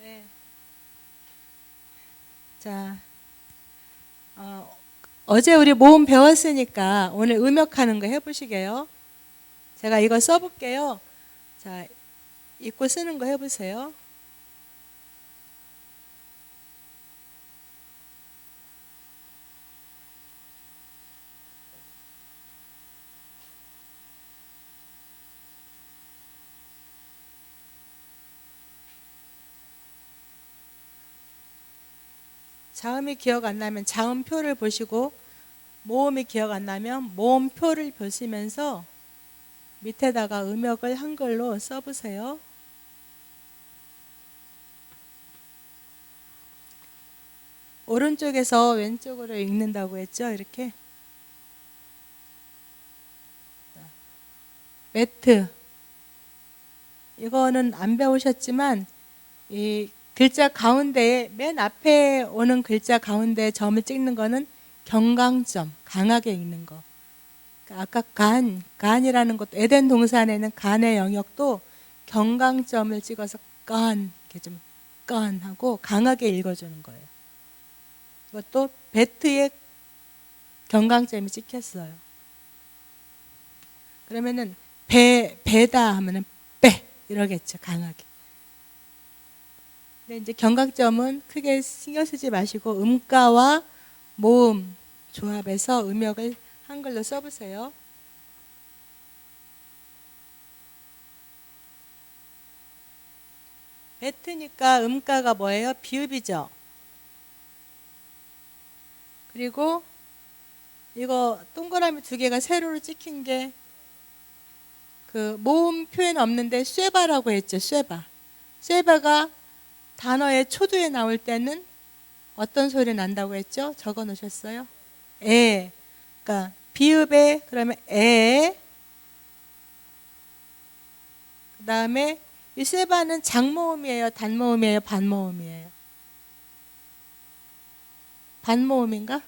네. 자, 어제 우리 모음 배웠으니까 오늘 음역하는 거 해보시게요. 제가 이거 써볼게요. 자, 읽고 쓰는 거 해보세요. 자음이 기억 안 나면 자음표를 보시고, 모음이 기억 안 나면 모음표를 보시면서 밑에다가 음역을 한글로 써보세요. 오른쪽에서 왼쪽으로 읽는다고 했죠? 이렇게. 매트. 이거는 안 배우셨지만 이 글자 가운데에 맨 앞에 오는 글자 가운데 점을 찍는 거는 경강점, 강하게 읽는 거. 아까 간이라는 것도 에덴 동산에는 간의 영역도 경강점을 찍어서 이렇게 좀 하고 강하게 읽어주는 거예요. 이것도 배트에 경강점이 찍혔어요. 그러면은 배다 하면은 빼 이러겠죠, 강하게. 근데 이제 경강점은 크게 신경 쓰지 마시고 음가와 모음 조합해서 음역을 한글로 써보세요. 배트니까 음가가 뭐예요? 비읍이죠. 그리고 이거 동그라미 두 개가 세로로 찍힌 게 그 모음 표현 없는데 쇠바라고 했죠. 쇠바가 단어의 초두에 나올 때는 어떤 소리 난다고 했죠? 적어 놓으셨어요? 그러니까 비읍에 그러면 그 다음에 이 쇠바는 장모음이에요? 단모음이에요? 반모음이에요? 반모음인가?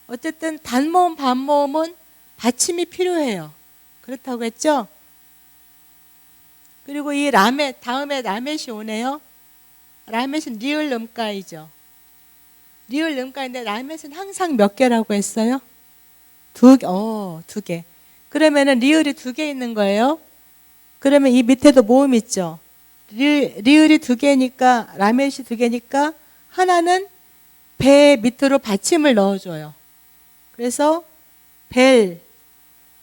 어쨌든 단모음, 반모음은 받침이 필요해요. 그렇다고 했죠? 그리고 이 라멧, 다음에 라멧이 오네요. 라멧은 리을 음가이죠. 리을 음가인데 라멧은 항상 몇 개라고 했어요? 두 개. 그러면은 리을이 두 개 있는 거예요. 그러면 이 밑에도 모음 있죠. 리을이 두 개니까, 라멧이 두 개니까 하나는 배 밑으로 받침을 넣어줘요. 그래서 벨,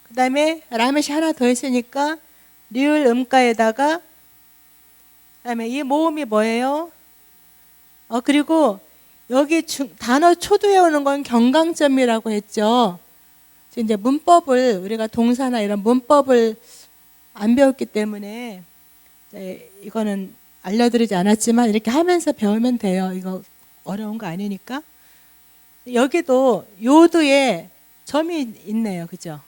그 다음에 라멧이 하나 더 있으니까 리을 음가에다가, 그 다음에 이 모음이 뭐예요? 그리고 여기 단어 초두에 오는 건 경강점이라고 했죠. 이제 문법을, 우리가 동사나 이런 문법을 안 배웠기 때문에 이거는 알려드리지 않았지만 이렇게 하면서 배우면 돼요. 이거 어려운 거 아니니까. 여기도 요드에 점이 있네요. 그죠?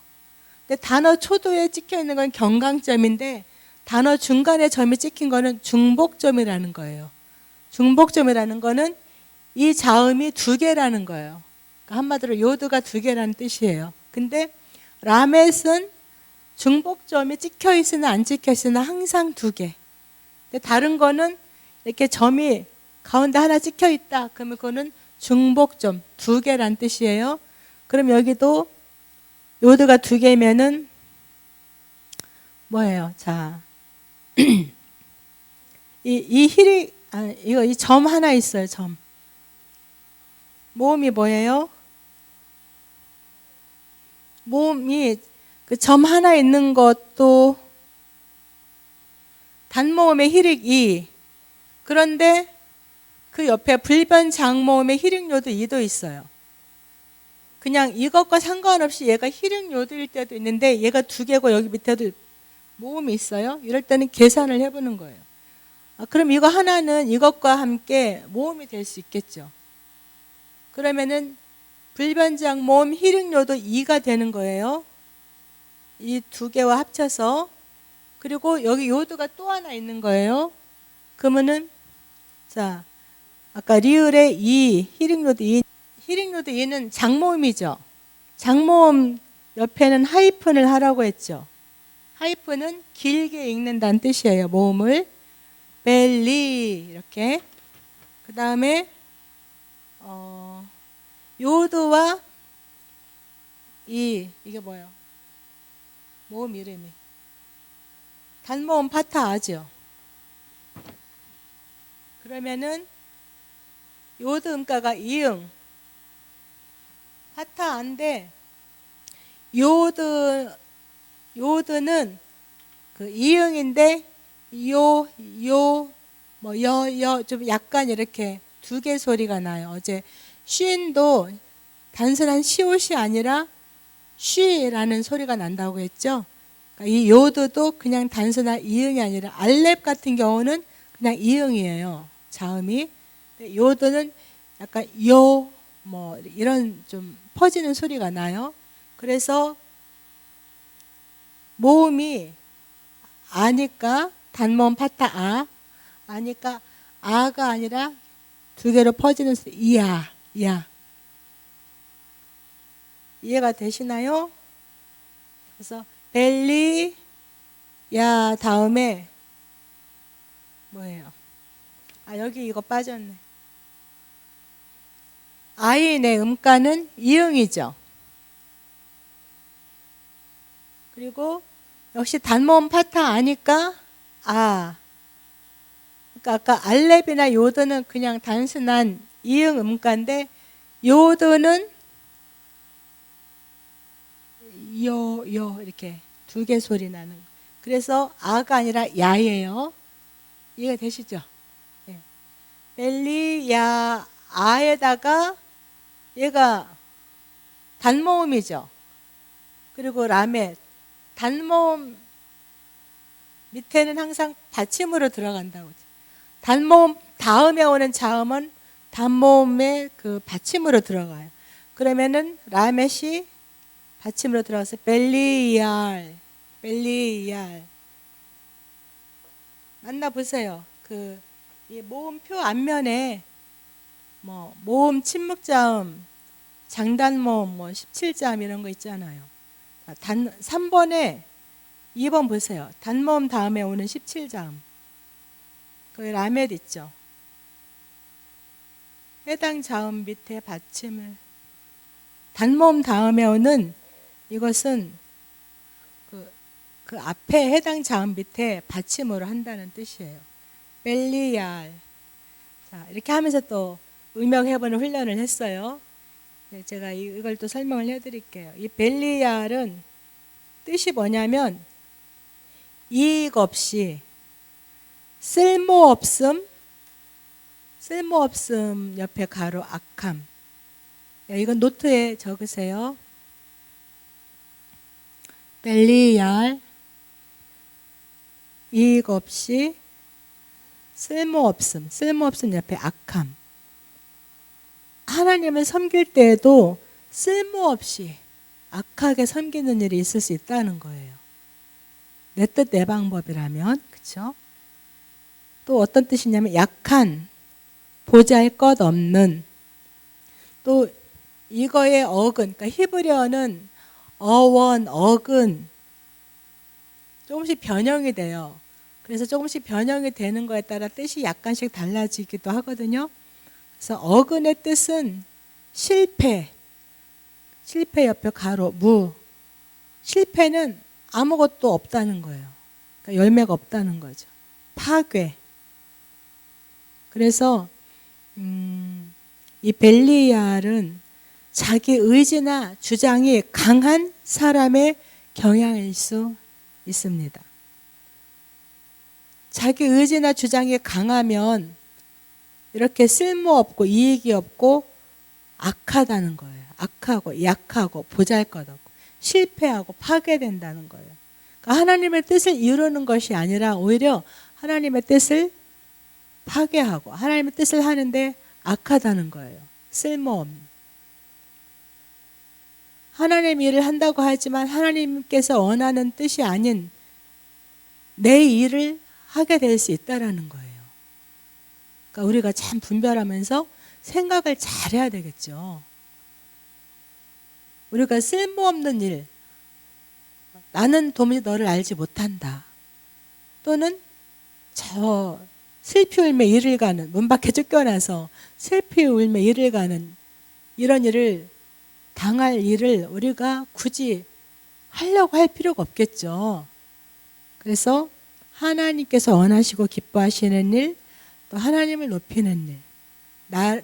근데 단어 초두에 찍혀 있는 건 경강점인데 단어 중간에 점이 찍힌 거는 중복점이라는 거예요. 중복점이라는 거는 이 자음이 두 개라는 거예요. 그러니까 한마디로 요드가 두 개라는 뜻이에요. 근데 라멧은 중복점이 찍혀 있으나 안 찍혀 있으나 항상 두 개. 근데 다른 거는 이렇게 점이 가운데 하나 찍혀 있다. 그러면 그거는 중복점 두 개란 뜻이에요. 그럼 여기도 요드가 두 개면은 뭐예요? 자, 이 점 하나 있어요. 점. 모음이 뭐예요? 모음이 그 점 하나 있는 것도 단모음의 히릭 이. 그런데 그 옆에 불변 장모음의 히릭 요드 이도 있어요. 그냥 이것과 상관없이 얘가 히릭 요드일 때도 있는데 얘가 두 개고 여기 밑에도 모음이 있어요. 이럴 때는 계산을 해보는 거예요. 그럼 이거 하나는 이것과 함께 모음이 될 수 있겠죠. 그러면은 불변장 모음 히릭 요드 2가 되는 거예요. 이 두 개와 합쳐서. 그리고 여기 요드가 또 하나 있는 거예요. 그러면은 자, 아까 리을의 2, 히릭 요드 2. 히릭 요드 2는 장모음이죠. 장모음 옆에는 하이픈을 하라고 했죠. 하이픈은 길게 읽는다는 뜻이에요. 모음을. 벨리 이렇게. 그 다음에 요드와 이게 뭐예요? 모음 이름이 단모음 파타아죠. 그러면은 요드 음가가 이응, 파타아인데 요드는 그 이응인데 좀 약간 이렇게 두 개 소리가 나요. 어제 쉰도 단순한 시옷이 아니라 쉬라는 소리가 난다고 했죠. 그러니까 이 요드도 그냥 단순한 이응이 아니라 알렙 같은 경우는 그냥 이응이에요. 자음이. 요드는 약간 이런 좀 퍼지는 소리가 나요. 그래서 모음이 아니까 단모음 파타 아니까 아가 아니라 두 개로 퍼지는 소리 이야. 이해가 되시나요? 그래서 벨리 야 다음에 뭐예요? 여기 이거 빠졌네. 아인의 음가는 이응이죠. 그리고 역시 단모음 파타 아니까 그러니까 아까 알렙이나 요드는 그냥 단순한 이응 음가인데 요드는 이렇게 두 개 소리 나는 거. 그래서 아가 아니라 야예요. 이해가 되시죠? 네. 벨리 야 아에다가 얘가 단모음이죠. 그리고 라메 단모음 밑에는 항상 받침으로 들어간다고. 단모음 다음에 오는 자음은 단모음의 그 받침으로 들어가요. 그러면은 라멧이 받침으로 들어가서 벨리얄 만나보세요. 이 모음표 앞면에 모음 침묵자음 장단모음 17자음 이런 거 있잖아요. 3번에 2번 보세요. 단모음 다음에 오는 17자음. 거기 라멧 있죠. 해당 자음 밑에 받침을 단모음 다음에 오는 이것은 그 앞에 해당 자음 밑에 받침으로 한다는 뜻이에요. 벨리얄. 자, 이렇게 하면서 또 음역해보는 훈련을 했어요. 네, 제가 이걸 또 설명을 해드릴게요. 이 벨리얄은 뜻이 뭐냐면 이익 없이 쓸모없음 옆에 가로 악함. 이건 노트에 적으세요. 벨리얄 이익 없이 쓸모없음 옆에 악함. 하나님을 섬길 때에도 쓸모없이 악하게 섬기는 일이 있을 수 있다는 거예요. 내 뜻 내 방법이라면. 그렇죠? 또 어떤 뜻이냐면 약한, 보잘것 없는. 또 이거의 어근, 그러니까 히브리어는 어원, 어근 조금씩 변형이 돼요. 그래서 조금씩 변형이 되는 거에 따라 뜻이 약간씩 달라지기도 하거든요. 그래서 어근의 뜻은 실패 옆에 가로 무. 실패는 아무것도 없다는 거예요. 그러니까 열매가 없다는 거죠. 파괴. 그래서 이 벨리얄은 자기 의지나 주장이 강한 사람의 경향일 수 있습니다. 자기 의지나 주장이 강하면 이렇게 쓸모없고 이익이 없고 악하다는 거예요. 악하고 약하고 보잘것없고 실패하고 파괴된다는 거예요. 그러니까 하나님의 뜻을 이루는 것이 아니라 오히려 하나님의 뜻을 파괴하고 하나님의 뜻을 하는데 악하다는 거예요. 쓸모없는. 하나님 일을 한다고 하지만 하나님께서 원하는 뜻이 아닌 내 일을 하게 될 수 있다라는 거예요. 그러니까 우리가 참 분별하면서 생각을 잘해야 되겠죠. 우리가 쓸모없는 일, 나는 도무지 너를 알지 못한다. 또는 슬피 울며 이를 가는, 문 밖에 쫓겨나서 슬피 울며 이를 가는 이런 일을 당할 일을 우리가 굳이 하려고 할 필요가 없겠죠. 그래서 하나님께서 원하시고 기뻐하시는 일, 또 하나님을 높이는 일,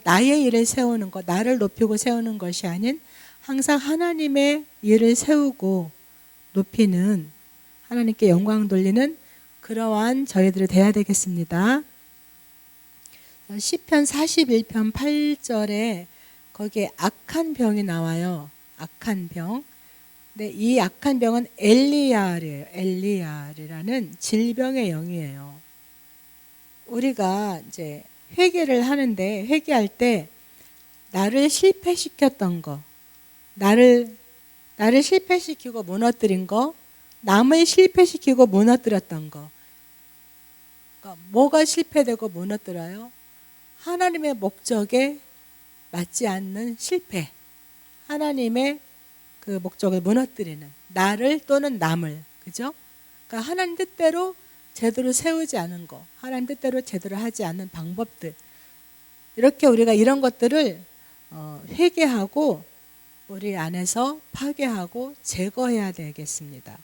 나의 일을 세우는 것, 나를 높이고 세우는 것이 아닌 항상 하나님의 일을 세우고 높이는, 하나님께 영광 돌리는 그러한 저희들이 돼야 되겠습니다. 시편 41편 8절에 거기에 악한 병이 나와요. 악한 병. 근데 이 악한 병은 엘리알이에요. 엘리알이라는 질병의 영이에요. 우리가 이제 회개를 하는데, 회개할 때 나를 실패시켰던 거, 나를 실패시키고 무너뜨린 거, 남을 실패시키고 무너뜨렸던 거. 그러니까 뭐가 실패되고 무너뜨려요? 하나님의 목적에 맞지 않는 실패. 하나님의 그 목적을 무너뜨리는, 나를 또는 남을, 그죠? 그러니까 하나님 뜻대로 제대로 세우지 않은 거, 하나님 뜻대로 제대로 하지 않는 방법들, 이렇게 우리가 이런 것들을 회개하고 우리 안에서 파괴하고 제거해야 되겠습니다.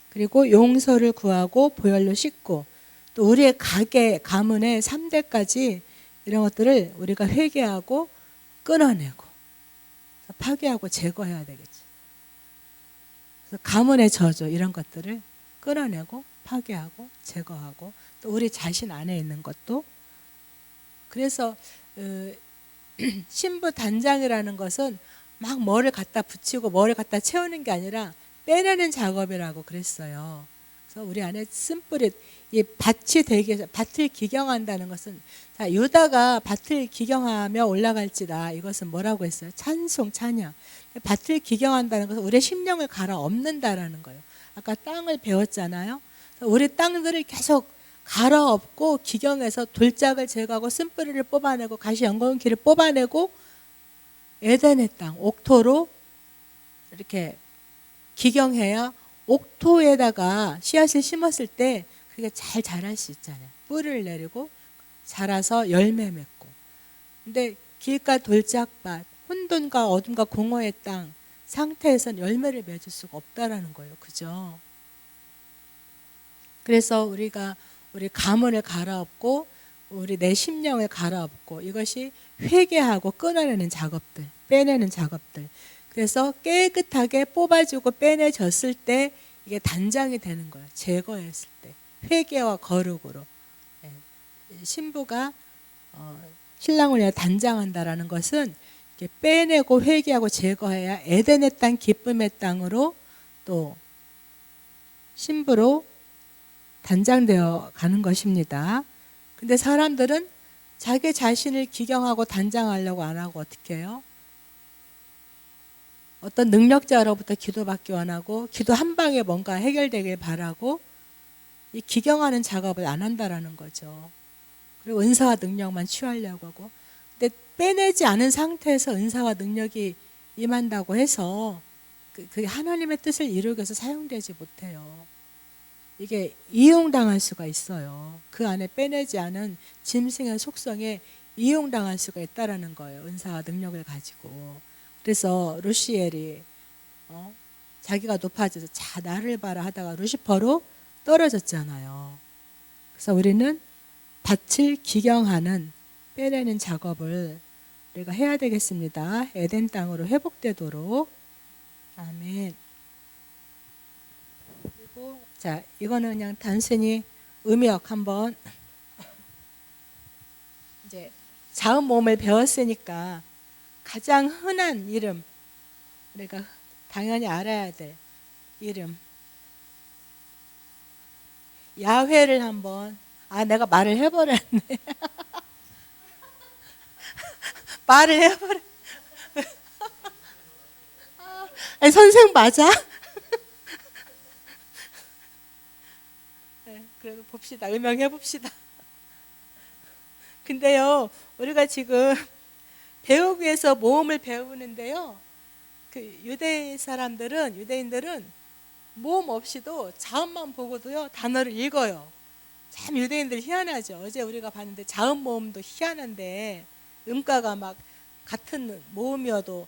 그리고 용서를 구하고 보혈로 씻고, 또 우리의 가문의 3대까지 이런 것들을 우리가 회개하고 끊어내고 파괴하고 제거해야 되겠지. 그래서 가문의 저주 이런 것들을 끊어내고 파괴하고 제거하고, 또 우리 자신 안에 있는 것도. 그래서 신부 단장이라는 것은 막 뭐를 갖다 붙이고 뭐를 갖다 채우는 게 아니라 빼내는 작업이라고 그랬어요. 그래서 우리 안에 쓴뿌리, 이 밭이 되기 위해서, 밭을 기경한다는 것은, 자, 유다가 밭을 기경하며 올라갈지다, 이것은 뭐라고 했어요? 찬송, 찬양. 밭을 기경한다는 것은 우리의 심령을 갈아엎는다라는 거예요. 아까 땅을 배웠잖아요. 우리 땅들을 계속 갈아엎고 기경해서 돌짝을 제거하고 쓴뿌리를 뽑아내고 가시 연고기를 뽑아내고 에덴의 땅, 옥토로 이렇게 기경해야 옥토에다가 씨앗을 심었을 때 그게 잘 자랄 수 있잖아요. 뿌리를 내리고 자라서 열매 맺고. 근데 길가 돌짝밭, 혼돈과 어둠과 공허의 땅 상태에선 열매를 맺을 수가 없다라는 거예요. 그죠? 그래서 우리가 우리 가문을 갈아엎고 우리 내 심령을 갈아엎고, 이것이 회개하고 끊어내는 작업들, 빼내는 작업들. 그래서 깨끗하게 뽑아주고 빼내졌을 때 이게 단장이 되는 거예요. 제거했을 때 회개와 거룩으로. 신부가 신랑을 위해 단장한다라는 것은 이렇게 빼내고 회개하고 제거해야 에덴의 땅, 기쁨의 땅으로 또 신부로 단장되어 가는 것입니다. 근데 사람들은 자기 자신을 기경하고 단장하려고 안 하고 어떻게 해요? 어떤 능력자로부터 기도받기 원하고 기도 한 방에 뭔가 해결되길 바라고 이 기경하는 작업을 안 한다라는 거죠. 그리고 은사와 능력만 취하려고 하고, 근데 빼내지 않은 상태에서 은사와 능력이 임한다고 해서 그게 하나님의 뜻을 이루기 위해서 사용되지 못해요. 이게 이용당할 수가 있어요. 그 안에 빼내지 않은 짐승의 속성에 이용당할 수가 있다라는 거예요. 은사와 능력을 가지고. 그래서 루시엘이 자기가 높아져서 자 나를 봐라 하다가 루시퍼로 떨어졌잖아요. 그래서 우리는 밭을 기경하는, 빼내는 작업을 우리가 해야 되겠습니다. 에덴 땅으로 회복되도록. 아멘. 그리고 자, 이거는 그냥 단순히 음역 한번 이제 자음 모음을 배웠으니까 가장 흔한 이름, 우리가 당연히 알아야 될 이름, 야훼를 한번, 내가 말을 해버렸네. 말을 해버렸. 아니, 선생 맞아? 네, 그래도 봅시다. 음역해 봅시다. 근데요, 우리가 지금 배우기 위해서 모음을 배우는데요, 그 유대인들은 모음 없이도 자음만 보고도요 단어를 읽어요. 참 유대인들 희한하죠. 어제 우리가 봤는데 자음 모음도 희한한데 음가가 막 같은 모음이어도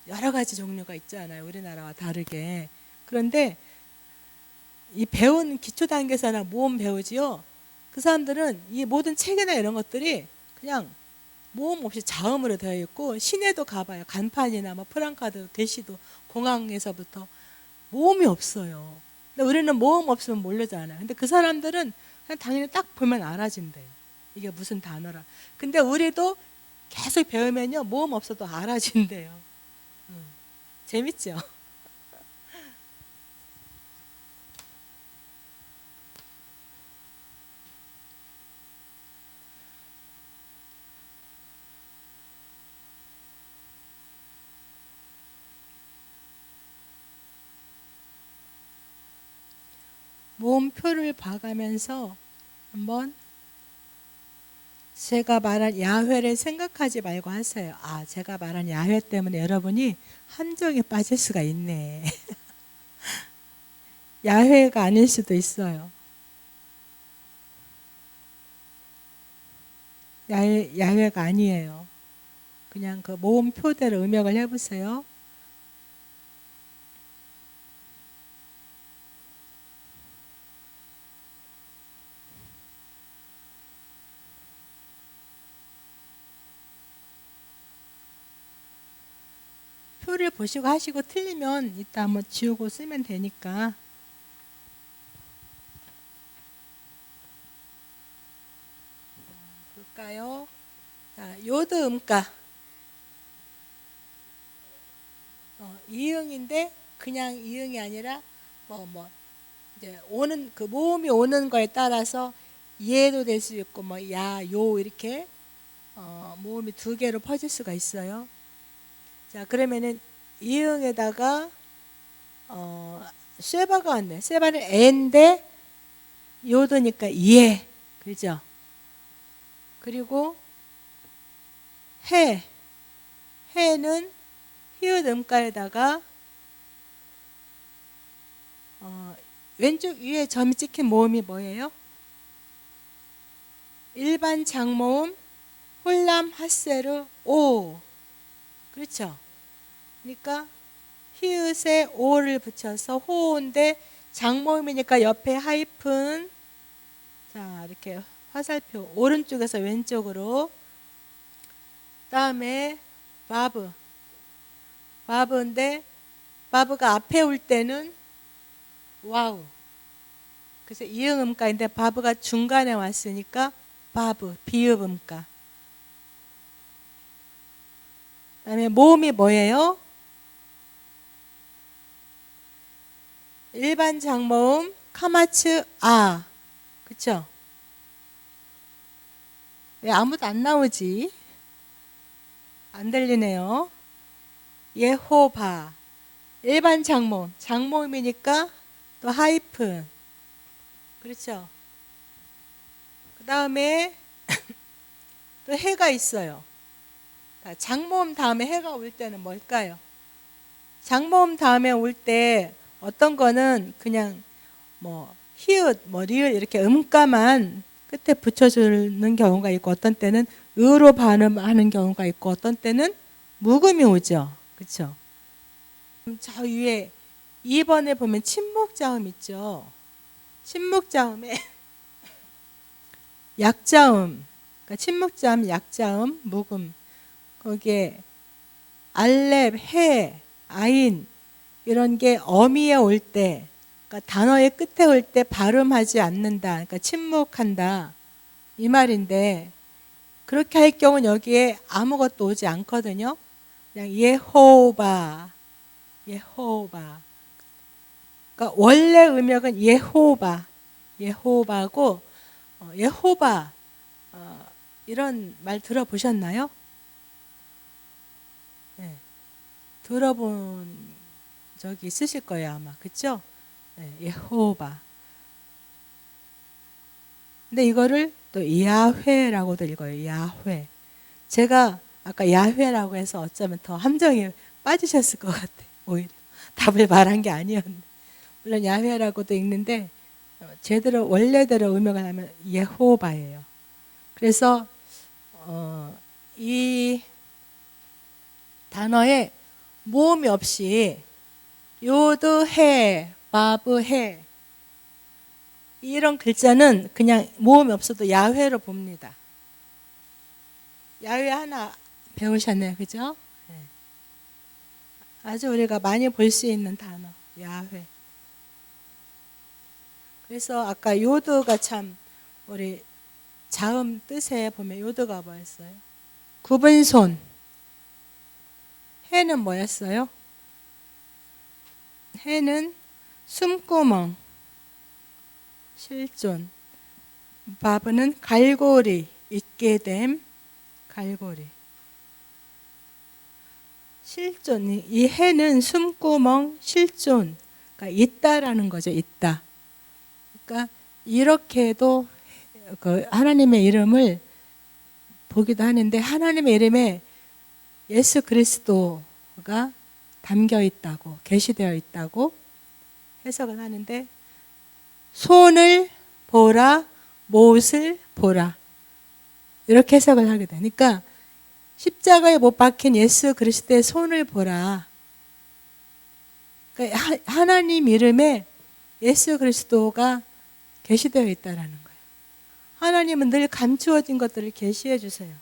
여러 가지 종류가 있잖아요. 우리나라와 다르게. 그런데 이 배운 기초 단계에서나 모음 배우지요. 그 사람들은 이 모든 책이나 이런 것들이 그냥 모음 없이 자음으로 되어 있고, 시내도 가봐요. 간판이나 뭐 프랑카드, 대시도 공항에서부터 모음이 없어요. 근데 우리는 모음 없으면 모르잖아요. 근데 그 사람들은 그냥 당연히 딱 보면 알아진대요. 이게 무슨 단어라. 근데 우리도 계속 배우면요, 모음 없어도 알아진대요. 재밌죠? 모음표를 봐가면서 한번 제가 말한 야훼를 생각하지 말고 하세요. 아, 제가 말한 야훼 때문에 여러분이 함정에 빠질 수가 있네. 야훼가 아닐 수도 있어요. 야훼가 아니에요. 그냥 그 모음표대로 음역을 해보세요. 표를 보시고 하시고 틀리면 이따 한번 지우고 쓰면 되니까. 볼까요? 자, 요드 음가. 이응인데 그냥 이응이 아니라 이제 오는 그 모음이 오는 거에 따라서 예도 될 수 있고 야, 요 이렇게 모음이 두 개로 퍼질 수가 있어요. 자, 그러면은 이응에다가 쇠바가 왔네. 쇠바는 애인데 요도니까 예, 그죠? 그리고 해는 히읗 음가에다가 왼쪽 위에 점이 찍힌 모음이 뭐예요? 일반 장모음 홀람 핫세르 오. 그렇죠? 그러니까 히읗에 오를 붙여서 호인데 장모음이니까 옆에 하이픈. 자, 이렇게 화살표 오른쪽에서 왼쪽으로. 다음에 바브인데 바브가 앞에 올 때는 와우. 그래서 이응 음가인데 바브가 중간에 왔으니까 바브, 비읍 음가. 그다음에 모음이 뭐예요? 일반 장모음 카마츠 아. 그쵸? 왜 아무도 안 나오지? 안 들리네요. 예호바. 일반 장모음. 장모음이니까 또 하이픈. 그렇죠? 그 다음에 또 해가 있어요. 장모음 다음에 해가 올 때는 뭘까요? 장모음 다음에 올 때 어떤 거는 그냥 히읗, 리을 이렇게 음가만 끝에 붙여주는 경우가 있고, 어떤 때는 으로 발음하는 경우가 있고, 어떤 때는 묵음이 오죠. 그렇죠? 저 위에 2번에 보면 침묵자음 있죠. 침묵자음에 약자음, 그러니까 침묵자음, 약자음, 묵음. 거기에 알렙, 해, 아인 이런 게 어미에 올 때, 그러니까 단어의 끝에 올 때 발음하지 않는다. 그러니까 침묵한다. 이 말인데, 그렇게 할 경우는 여기에 아무것도 오지 않거든요. 그냥 예호바. 그러니까 원래 음역은 예호바고 예호바 이런 말 들어보셨나요? 네. 들어본 적이 있으실 거예요 아마. 그렇죠? 네, 예호바. 근데 이거를 또 야훼라고도 읽어요. 야훼. 제가 아까 야훼라고 해서 어쩌면 더 함정에 빠지셨을 것 같아요. 오히려 답을 말한 게 아니었는데. 물론 야훼라고도 읽는데 제대로 원래대로 음역을 하면 예호바예요. 그래서 이 단어에 모음이 없이 요드해, 바브해 이런 글자는 그냥 모음이 없어도 야훼로 봅니다. 야훼 하나 배우셨네요, 그죠? 네. 아주 우리가 많이 볼 수 있는 단어, 야훼. 그래서 아까 요드가 참 우리 자음 뜻에 보면 요드가 뭐였어요? 굽은 손. 해는 뭐였어요? 해는 숨구멍, 실존. 바브는 갈고리, 있게 됨, 갈고리. 실존, 이 해는 숨구멍, 실존. 그러니까 있다라는 거죠, 있다. 그러니까 이렇게도 그 하나님의 이름을 보기도 하는데 하나님의 이름에 예수 그리스도가 담겨 있다고, 계시되어 있다고 해석을 하는데 손을 보라, 못을 보라 이렇게 해석을 하게 되니까 십자가에 못 박힌 예수 그리스도의 손을 보라. 그러니까 하나님 이름에 예수 그리스도가 계시되어 있다라는 거예요. 하나님은 늘 감추어진 것들을 계시해 주세요.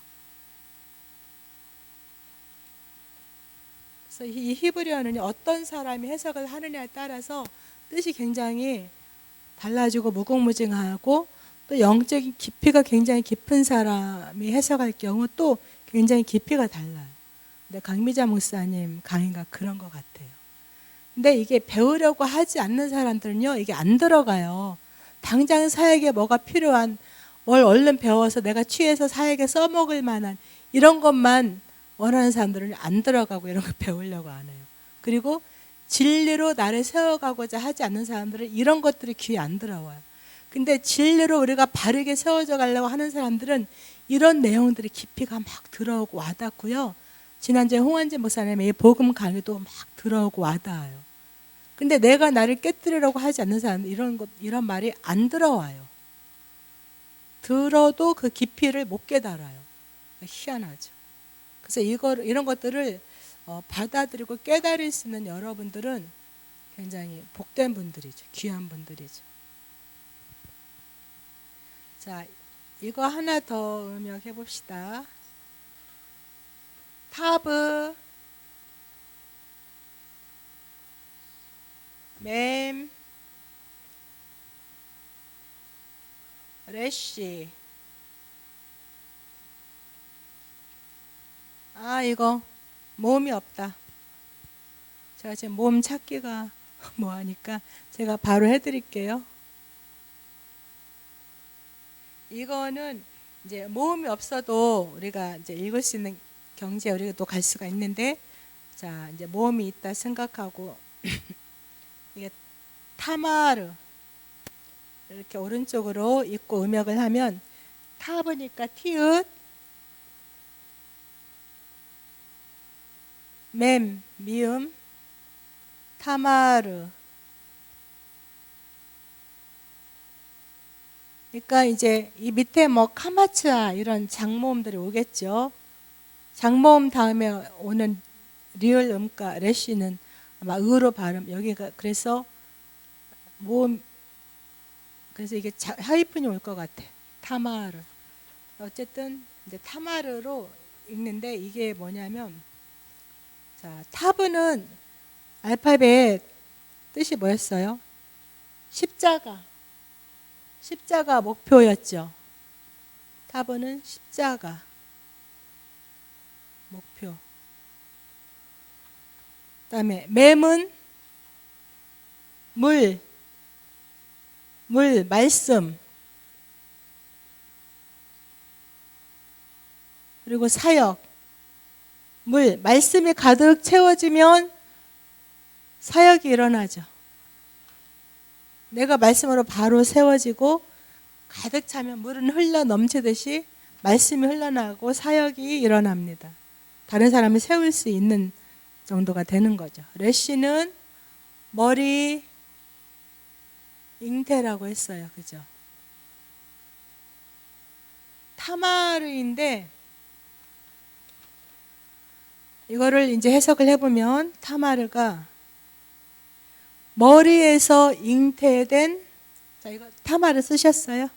그래서 이 히브리어는 어떤 사람이 해석을 하느냐에 따라서 뜻이 굉장히 달라지고 무궁무진하고 또 영적인 깊이가 굉장히 깊은 사람이 해석할 경우 또 굉장히 깊이가 달라요. 근데 강미자 목사님 강의가 그런 것 같아요. 근데 이게 배우려고 하지 않는 사람들은요, 이게 안 들어가요. 당장 사역에 뭐가 필요한 뭘 얼른 배워서 내가 취해서 사역에 써먹을 만한 이런 것만 원하는 사람들은 안 들어가고 이런 거 배우려고 안 해요. 그리고 진리로 나를 세워가고자 하지 않는 사람들은 이런 것들이 귀에 안 들어와요. 근데 진리로 우리가 바르게 세워져 가려고 하는 사람들은 이런 내용들이 깊이가 막 들어오고 와닿고요. 지난주에 홍한진 목사님의 복음 강의도 막 들어오고 와닿아요. 근데 내가 나를 깨뜨리려고 하지 않는 사람은 이런 말이 안 들어와요. 들어도 그 깊이를 못 깨달아요. 희한하죠. 그래서 이런 것들을 받아들이고 깨달을 수 있는 여러분들은 굉장히 복된 분들이죠. 귀한 분들이죠. 자, 이거 하나 더 음역해 봅시다. 타브, 맴, 레쉬. 아, 이거 모음이 없다. 제가 지금 모음 찾기가 뭐하니까 제가 바로 해드릴게요. 이거는 이제 모음이 없어도 우리가 이제 읽을 수 있는 경지에 우리가 또 갈 수가 있는데, 자, 이제 모음이 있다 생각하고 이게 타마르 이렇게 오른쪽으로 읽고 음역을 하면 타브니까 티읕, 맴, 미음, 타마르. 그러니까 이제 이 밑에 뭐 카마츠아 이런 장모음들이 오겠죠. 장모음 다음에 오는 리을 음가 레쉬는 아마 으로 발음 여기가 그래서 모음 그래서 이게 하이픈이 올 것 같아. 타마르. 어쨌든 이제 타마르로 읽는데 이게 뭐냐면 자 타브는 알파벳 뜻이 뭐였어요? 십자가. 십자가 목표였죠. 타브는 십자가 목표. 그다음에 맴은 물, 말씀. 그리고 사역, 말씀이 가득 채워지면 사역이 일어나죠. 내가 말씀으로 바로 세워지고 가득 차면 물은 흘러 넘치듯이 말씀이 흘러나가고 사역이 일어납니다. 다른 사람을 세울 수 있는 정도가 되는 거죠. 레쉬는 머리, 잉태라고 했어요. 그죠? 타마르인데 이거를 이제 해석을 해보면 타마르가 머리에서 잉태된, 자, 이거 타마르 쓰셨어요?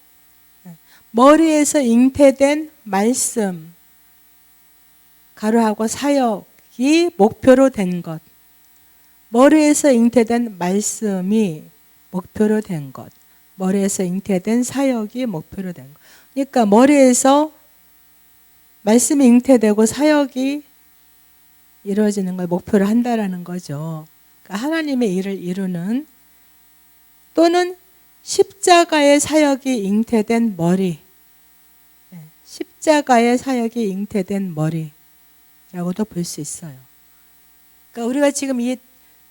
머리에서 잉태된 말씀, 가로하고 사역이 목표로 된 것. 머리에서 잉태된 말씀이 목표로 된 것. 머리에서 잉태된 사역이 목표로 된 것. 그러니까 머리에서 말씀이 잉태되고 사역이 이루어지는 걸 목표로 한다라는 거죠. 그러니까 하나님의 일을 이루는, 또는 십자가의 사역이 잉태된 머리, 십자가의 사역이 잉태된 머리라고도 볼 수 있어요. 그러니까 우리가 지금 이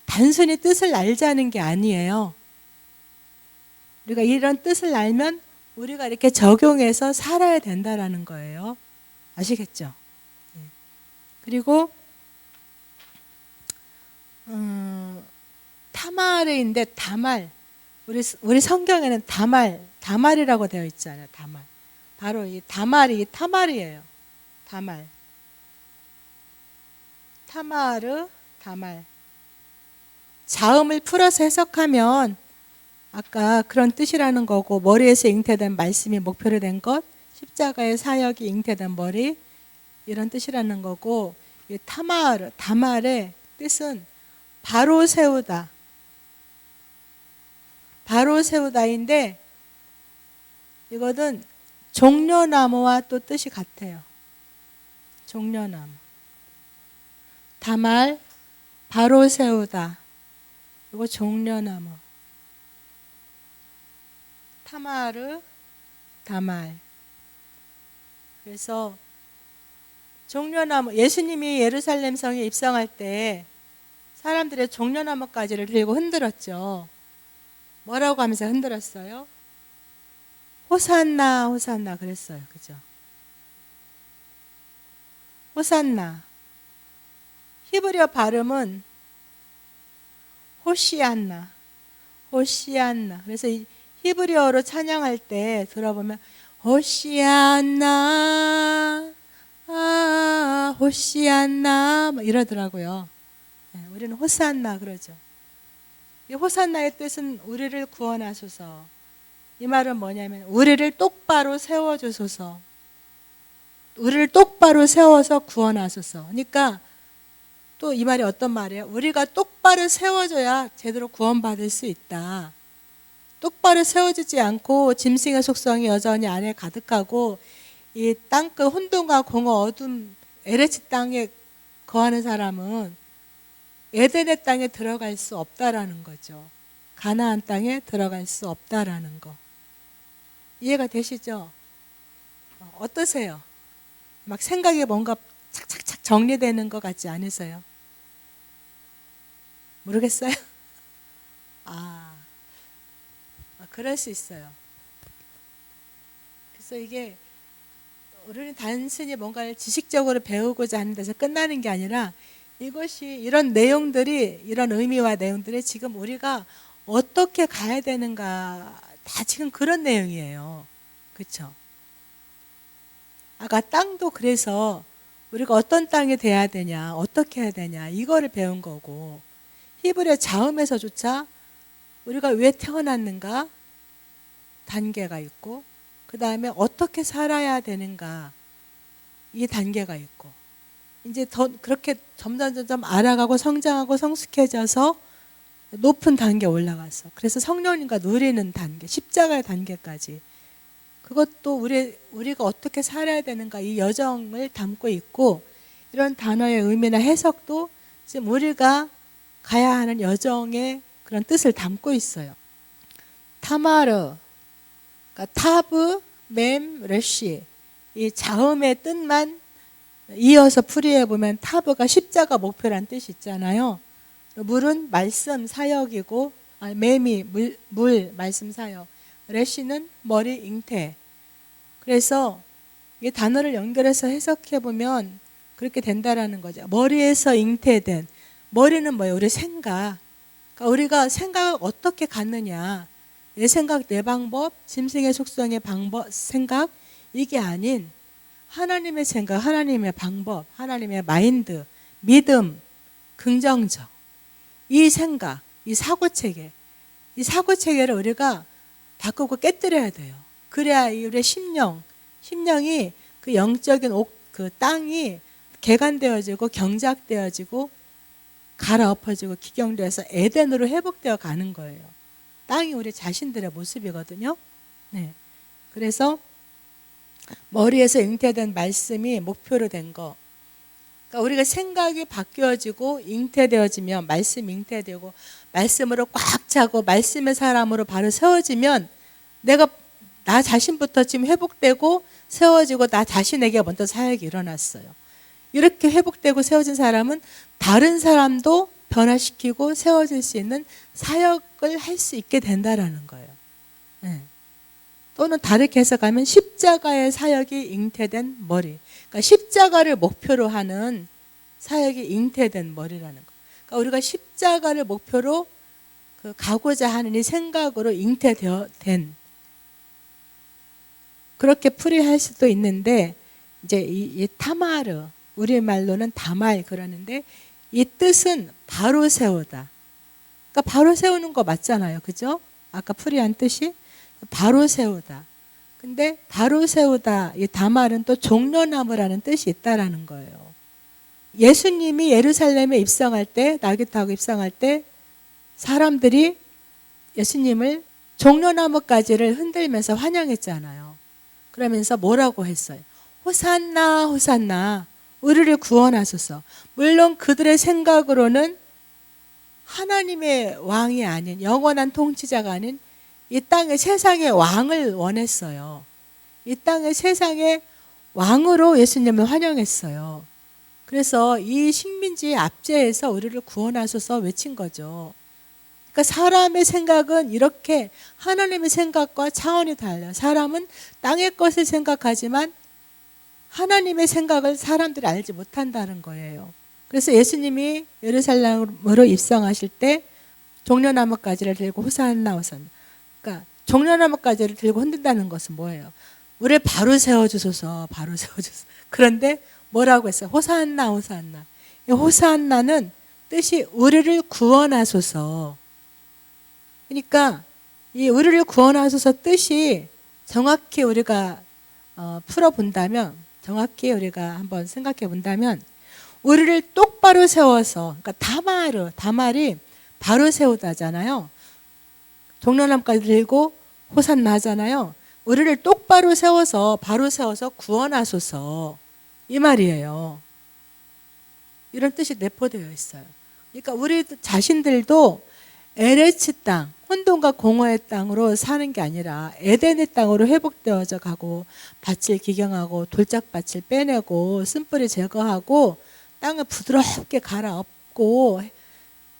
단순히 뜻을 알자는 게 아니에요. 우리가 이런 뜻을 알면 우리가 이렇게 적용해서 살아야 된다라는 거예요. 아시겠죠? 그리고 타마르인데 다말, 우리 성경에는 다말이라고 되어 있잖아요. 다말. 바로 이 다말이 타말이에요. 다말. 타마르, 다말. 자음을 풀어서 해석하면 아까 그런 뜻이라는 거고, 머리에서 잉태된 말씀이 목표로 된 것, 십자가의 사역이 잉태된 머리, 이런 뜻이라는 거고, 이 타마르, 다말의 뜻은 바로 세우다. 바로 세우다인데 이거는 종려나무와 또 뜻이 같아요. 종려나무. 다말, 바로 세우다. 이거 종려나무. 타마르, 다말. 그래서 종려나무, 예수님이 예루살렘 성에 입성할 때 사람들의 종려나무가지를 들고 흔들었죠. 뭐라고 하면서 흔들었어요? 호산나, 호산나 그랬어요. 그죠? 호산나. 히브리어 발음은 호시안나. 호시안나. 그래서 히브리어로 찬양할 때 들어보면 호시안나, 아, 호시안나 이러더라고요. 우리는 호산나 그러죠. 이 호산나의 뜻은 우리를 구원하소서. 이 말은 뭐냐면 우리를 똑바로 세워주소서. 우리를 똑바로 세워서 구원하소서. 그러니까 또 이 말이 어떤 말이에요? 우리가 똑바로 세워져야 제대로 구원받을 수 있다. 똑바로 세워지지 않고 짐승의 속성이 여전히 안에 가득하고 이 땅끝 혼돈과 공허 어둠 에레치 땅에 거하는 사람은 에덴의 땅에 들어갈 수 없다라는 거죠. 가나안 땅에 들어갈 수 없다라는 거. 이해가 되시죠? 어떠세요? 막 생각이 뭔가 착착착 정리되는 것 같지 않으세요? 모르겠어요? 그럴 수 있어요. 그래서 이게 우리는 단순히 뭔가를 지식적으로 배우고자 하는 데서 끝나는 게 아니라 이것이 이런 내용들이, 이런 의미와 내용들이 지금 우리가 어떻게 가야 되는가, 다 지금 그런 내용이에요. 그렇죠? 아까 땅도 그래서 우리가 어떤 땅이 돼야 되냐, 어떻게 해야 되냐, 이거를 배운 거고, 히브리어 자음에서조차 우리가 왜 태어났는가 단계가 있고, 그 다음에 어떻게 살아야 되는가 이 단계가 있고, 이제 더 그렇게 점점 알아가고 성장하고 성숙해져서 높은 단계에 올라가서, 그래서 성령님과 누리는 단계, 십자가의 단계까지, 그것도 우리가 어떻게 살아야 되는가 이 여정을 담고 있고, 이런 단어의 의미나 해석도 지금 우리가 가야 하는 여정의 그런 뜻을 담고 있어요. 타마르, 그러니까 타브, 맴, 레시, 이 자음의 뜻만 이어서 풀이해 보면 타브가 십자가 목표란 뜻이 있잖아요. 물은 말씀 사역이고, 맴이 물 말씀 사역, 레시는 머리 잉태. 그래서 이 단어를 연결해서 해석해 보면 그렇게 된다라는 거죠. 머리에서 잉태된, 머리는 뭐예요? 우리 생각. 그러니까 우리가 생각을 어떻게 갖느냐, 내 생각, 내 방법, 짐승의 속성의 방법, 생각, 이게 아닌 하나님의 생각, 하나님의 방법, 하나님의 마인드, 믿음, 긍정적, 이 생각, 이 사고체계, 이 사고체계를 우리가 바꾸고 깨뜨려야 돼요. 그래야 우리의 심령이 그 영적인 그 땅이 개간되어지고 경작되어지고 갈아엎어지고 기경되어서 에덴으로 회복되어 가는 거예요. 땅이 우리 자신들의 모습이거든요. 네. 그래서 머리에서 잉태된 말씀이 목표로 된 거. 그러니까 우리가 생각이 바뀌어지고 잉태되어지면, 말씀이 잉태되고 말씀으로 꽉 차고 말씀의 사람으로 바로 세워지면 내가 나 자신부터 지금 회복되고 세워지고 나 자신에게 먼저 사역이 일어났어요. 이렇게 회복되고 세워진 사람은 다른 사람도 변화시키고 세워질 수 있는 사역을 할 수 있게 된다라는 거예요. 네. 또는 다르게 해석하면 십자가의 사역이 잉태된 머리. 그러니까 십자가를 목표로 하는 사역이 잉태된 머리라는 거. 그러니까 우리가 십자가를 목표로 가고자 하는 이 생각으로 잉태된, 그렇게 풀이할 수도 있는데, 이제 이 타마르, 우리말로는 다말 그러는데, 이 뜻은 바로 세우다. 그러니까 바로 세우는 거 맞잖아요. 그죠? 아까 풀이한 뜻이 바로 세우다. 근데 바로 세우다, 이 다말은 또 종려나무라는 뜻이 있다라는 거예요. 예수님이 예루살렘에 입성할 때, 날개 타고 입성할 때 사람들이 예수님을 종려나무 가지를 흔들면서 환영했잖아요. 그러면서 뭐라고 했어요? 호산나 호산나, 우리를 구원하소서. 물론 그들의 생각으로는 하나님의 왕이 아닌, 영원한 통치자가 아닌 이 땅의 세상의 왕을 원했어요. 이 땅의 세상의 왕으로 예수님을 환영했어요. 그래서 이 식민지 압제에서 우리를 구원하소서 외친 거죠. 그러니까 사람의 생각은 이렇게 하나님의 생각과 차원이 달라요. 사람은 땅의 것을 생각하지만 하나님의 생각을 사람들이 알지 못한다는 거예요. 그래서 예수님이 예루살렘으로 입성하실 때 종려나무 가지를 들고 호산나 호산나. 그러니까 종려나무 가지를 들고 흔든다는 것은 뭐예요? 우리를 바로 세워주소서, 바로 세워주소서. 그런데 뭐라고 했어요? 호산나 호산나. 이 호산나는 뜻이 우리를 구원하소서. 그러니까 이 우리를 구원하소서 뜻이 정확히 우리가 풀어본다면, 정확히 우리가 한번 생각해 본다면, 우리를 똑바로 세워서, 그러니까 다말이 바로 세우다잖아요. 종려나무까지 들고 호산나 하잖아요. 우리를 똑바로 세워서, 바로 세워서 구원하소서, 이 말이에요. 이런 뜻이 내포되어 있어요. 그러니까 우리 자신들도 에레츠 땅, 혼돈과 공허의 땅으로 사는 게 아니라 에덴의 땅으로 회복되어져 가고, 밭을 기경하고 돌짝밭을 빼내고 쓴뿌리 제거하고 땅을 부드럽게 갈아엎고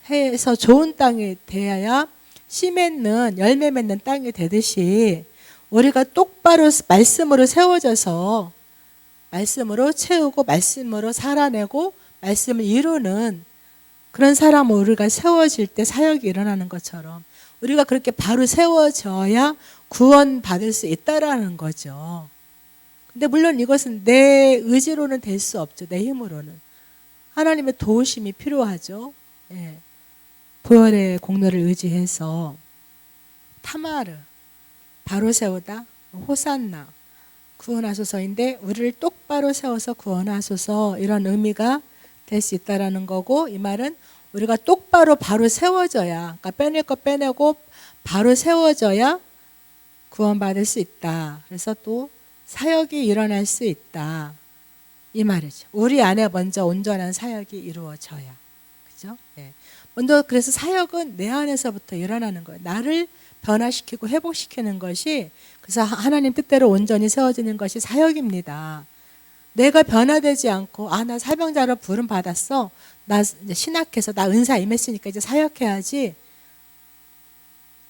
해서 좋은 땅이 되어야 씨 맺는, 열매 맺는 땅이 되듯이 우리가 똑바로 말씀으로 세워져서 말씀으로 채우고 말씀으로 살아내고 말씀을 이루는 그런 사람을 우리가 세워질 때 사역이 일어나는 것처럼 우리가 그렇게 바로 세워져야 구원받을 수 있다라는 거죠. 근데 물론 이것은 내 의지로는 될 수 없죠. 내 힘으로는. 하나님의 도우심이 필요하죠. 예. 보혈의 공로를 의지해서. 타마르, 바로 세우다, 호산나, 구원하소서인데 우리를 똑바로 세워서 구원하소서, 이런 의미가 될 수 있다라는 거고, 이 말은 우리가 똑바로 바로 세워져야, 그러니까 빼낼 거 빼내고 바로 세워져야 구원받을 수 있다. 그래서 또 사역이 일어날 수 있다, 이 말이죠. 우리 안에 먼저 온전한 사역이 이루어져야. 그죠? 네. 먼저 그래서 사역은 내 안에서부터 일어나는 거예요. 나를 변화시키고 회복시키는 것이, 그래서 하나님 뜻대로 온전히 세워지는 것이 사역입니다. 내가 변화되지 않고, 나 사병자로 부름 받았어, 나 이제 신학해서 나 은사 임했으니까 이제 사역해야지,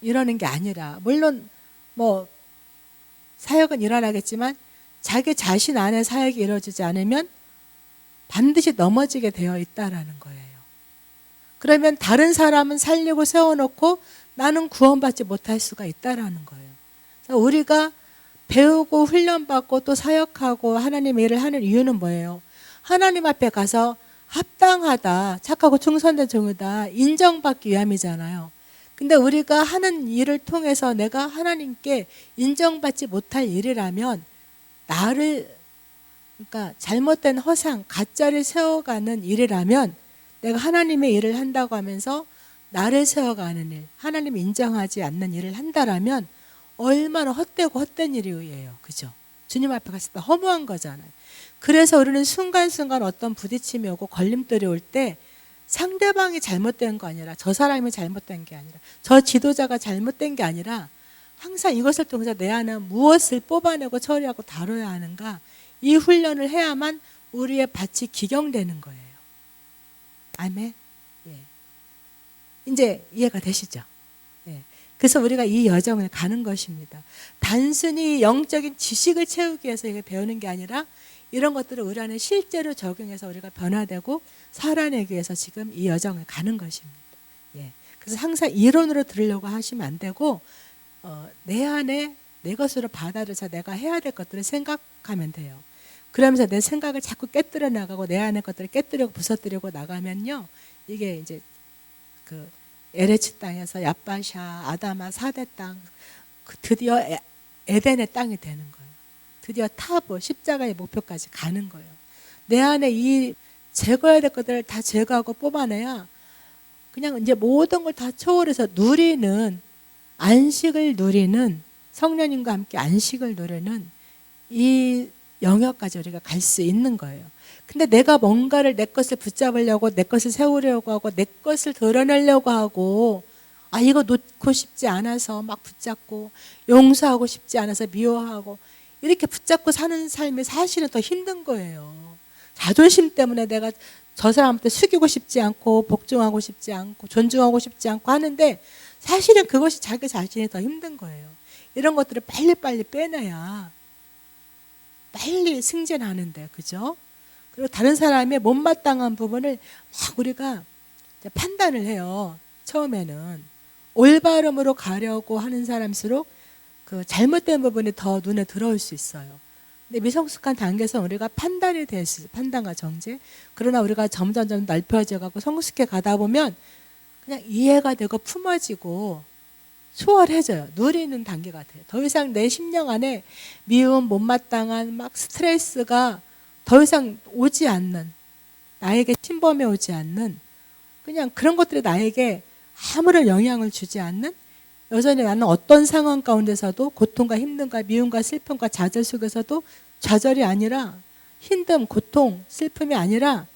이러는 게 아니라, 물론 뭐 사역은 일어나겠지만 자기 자신 안에 사역이 이루어지지 않으면 반드시 넘어지게 되어 있다라는 거예요. 그러면 다른 사람은 살리고 세워놓고 나는 구원받지 못할 수가 있다라는 거예요. 그래서 우리가 배우고 훈련받고 또 사역하고 하나님의 일을 하는 이유는 뭐예요? 하나님 앞에 가서 합당하다, 착하고 충성된 종이다 인정받기 위함이잖아요. 근데 우리가 하는 일을 통해서 내가 하나님께 인정받지 못할 일이라면 나를, 그러니까 잘못된 허상, 가짜를 세워가는 일이라면, 내가 하나님의 일을 한다고 하면서 나를 세워가는 일, 하나님 인정하지 않는 일을 한다라면 얼마나 헛되고 헛된 일이에요. 그죠? 주님 앞에 갔을 때 허무한 거잖아요. 그래서 우리는 순간순간 어떤 부딪힘이 오고 걸림돌이 올 때 상대방이 잘못된 거 아니라, 저 사람이 잘못된 게 아니라, 저 지도자가 잘못된 게 아니라 항상 이것을 통해서 내 안에 무엇을 뽑아내고 처리하고 다뤄야 하는가, 이 훈련을 해야만 우리의 밭이 기경되는 거예요. 아멘. 예. 이제 이해가 되시죠? 예. 그래서 우리가 이 여정을 가는 것입니다. 단순히 영적인 지식을 채우기 위해서 이게 배우는 게 아니라 이런 것들을 우리 안에 실제로 적용해서 우리가 변화되고 살아내기 위해서 지금 이 여정을 가는 것입니다. 예. 그래서 항상 이론으로 들으려고 하시면 안 되고 내 안에 내 것으로 받아들여서 내가 해야 될 것들을 생각하면 돼요. 그러면서 내 생각을 자꾸 깨뜨려 나가고 내 안의 것들을 깨뜨리고 부서뜨리고 나가면요, 이게 이제 그 에레츠 땅에서 야바샤, 아다마 4대 땅, 드디어 에덴의 땅이 되는 거예요. 드디어 타보, 십자가의 목표까지 가는 거예요. 내 안에 이 제거해야 될 것들을 다 제거하고 뽑아내야 그냥 이제 모든 걸 다 초월해서 누리는, 안식을 누리는, 성령님과 함께 안식을 누리는 이 영역까지 우리가 갈 수 있는 거예요. 근데 내가 뭔가를 내 것을 붙잡으려고, 내 것을 세우려고 하고, 내 것을 드러내려고 하고, 이거 놓고 싶지 않아서 막 붙잡고, 용서하고 싶지 않아서 미워하고, 이렇게 붙잡고 사는 삶이 사실은 더 힘든 거예요. 자존심 때문에 내가 저 사람한테 숙이고 싶지 않고, 복종하고 싶지 않고, 존중하고 싶지 않고 하는데 사실은 그것이 자기 자신이 더 힘든 거예요. 이런 것들을 빨리빨리 빼내야 빨리 승진하는데, 그죠? 그리고 다른 사람의 못마땅한 부분을 막 우리가 판단을 해요. 처음에는 올바름으로 가려고 하는 사람일수록 그 잘못된 부분이 더 눈에 들어올 수 있어요. 근데 미성숙한 단계에서 우리가 판단이 될 수 있어요. 판단과 정죄. 그러나 우리가 점점 넓혀져 가고 성숙해 가다 보면 그냥 이해가 되고 품어지고 수월해져요. 누리는 단계가 돼요. 더 이상 내 심령 안에 미움, 못마땅한 막 스트레스가 더 이상 오지 않는, 나에게 침범해 오지 않는, 그냥 그런 것들이 나에게 아무런 영향을 주지 않는, 여전히 나는 어떤 상황 가운데서도 고통과 힘듦과 미움과 슬픔과 좌절 속에서도 좌절이 아니라, 힘듦, 고통, 슬픔이 아니라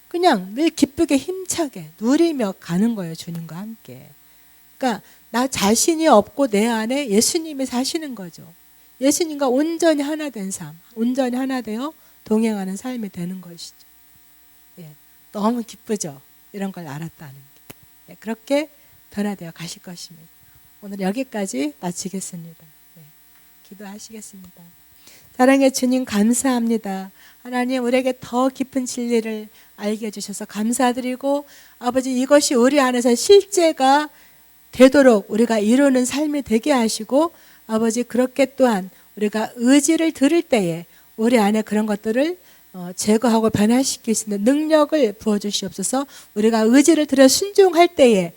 그냥 늘 기쁘게 힘차게 누리며 가는 거예요. 주님과 함께. 그러니까 나 자신이 없고 내 안에 예수님이 사시는 거죠. 예수님과 온전히 하나 된 삶, 온전히 하나 되어 동행하는 삶이 되는 것이죠. 예, 너무 기쁘죠. 이런 걸 알았다는 게. 예, 그렇게 변화되어 가실 것입니다. 오늘 여기까지 마치겠습니다. 예, 기도하시겠습니다. 사랑의 주님, 감사합니다. 하나님, 우리에게 더 깊은 진리를 알게 해주셔서 감사드리고, 아버지, 이것이 우리 안에서 실제가 되도록 우리가 이루는 삶이 되게 하시고, 아버지, 그렇게 또한 우리가 의지를 들을 때에 우리 안에 그런 것들을 제거하고 변화시킬 수 있는 능력을 부어주시옵소서. 우리가 의지를 들여 순종할 때에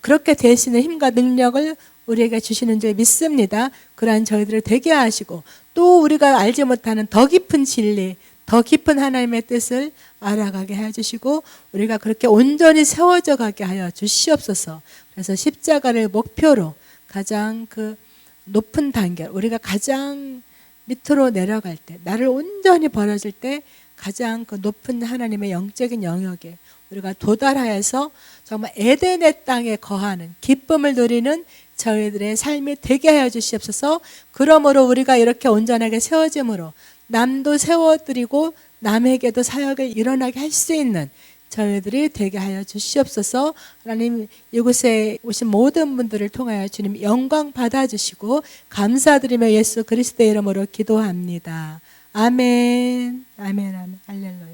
그렇게 될 수 있는 힘과 능력을 우리에게 주시는 줄 믿습니다. 그러한 저희들을 되게 하시고, 또 우리가 알지 못하는 더 깊은 진리, 더 깊은 하나님의 뜻을 알아가게 해주시고, 우리가 그렇게 온전히 세워져 가게 하여 주시옵소서. 그래서 십자가를 목표로 가장 그 높은 단계, 우리가 가장 밑으로 내려갈 때, 나를 온전히 버려질 때 가장 그 높은 하나님의 영적인 영역에 우리가 도달하여서 정말 에덴의 땅에 거하는 기쁨을 누리는 저희들의 삶이 되게 하여 주시옵소서. 그러므로 우리가 이렇게 온전하게 세워짐으로 남도 세워드리고 남에게도 사역을 일어나게 할 수 있는 저희들이 되게 하여 주시옵소서. 하나님, 이곳에 오신 모든 분들을 통하여 주님 영광 받아주시고 감사드리며 예수 그리스도의 이름으로 기도합니다. 아멘. 아멘. 아멘. 할렐루야.